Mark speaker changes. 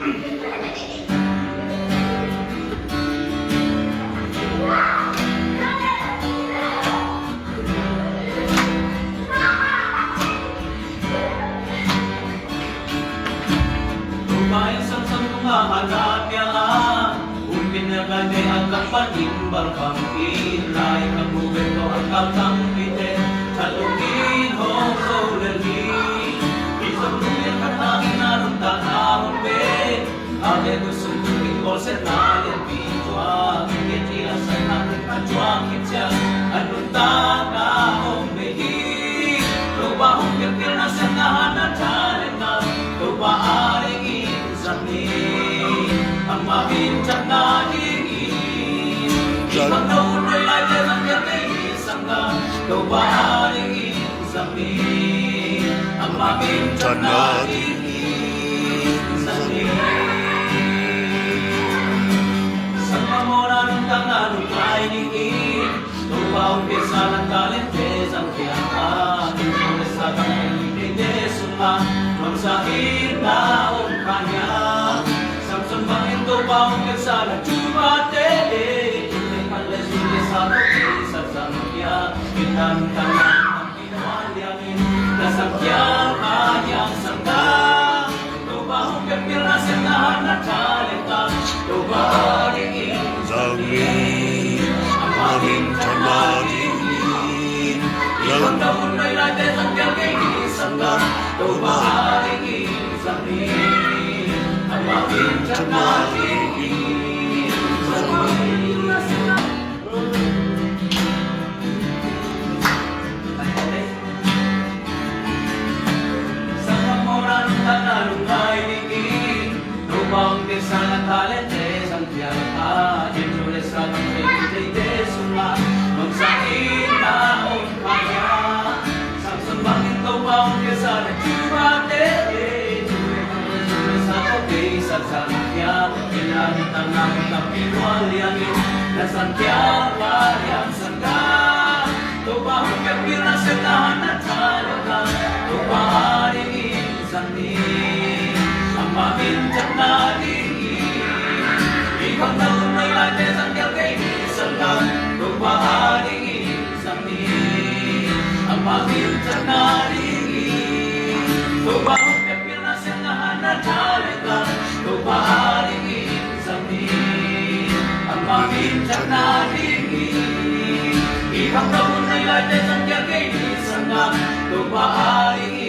Speaker 1: Lumayan sang kumahanap yan Pinagane ang kapanimbang pangkilay Kamugan ko ang kakampitin Talungin ho solali Isang luyan katangin narong tanahon be Ate gusto tuwing ko sa nalit bidwa Kaya sa natin kadwa kitya Anong tanahon behi Lubahong kipil na sa nahanat talit na Lubaaring insamin Ang mabintang na diin Ibang naunay ay lang kaya isang na Lubaaring insamin Ang mabintang na diin Sa pamora ng tanganong ay diin Lubahong pisa ng kalentes ang kiyakan Ito sa kanyang suma Magsahid na ang kanya Samson bangin ko ba ang kagsala Chumate May malasili sa toki sa samkya Kinantanan ang pinawalyamin Nasakya kanyang sangka Ito ba ang kapil na sinahan na kalita Ito ba ringin
Speaker 2: Zamin
Speaker 1: Ang aming tanadin Ibang taon may lahat ang kagay isangga Ito ba ringin zamin Ang aming tanadin Sa pamora ng tananong ay digin Lubang desa ng talentes ang tiyaka Inulis sa ng pagkitay suma Magsahid na ang kanya Samson bangin ko ba ang kesa ng chumate Inulis sa toki sa samkya Kinanitang namin ang pinwalyangin Nasangkya waryang sangka Tubahong kapil na setahan na talata Tubaharing insamin Ang mabintang na diin Ibang taon may lates ang kagay isang lang Tubaharing insamin Ang mabintang na diin Tubahong kapil na setahan na talata Tubaharing insamin Ang mabintang na diin Ibang taon may lates ang kagay isang lang Tubaharing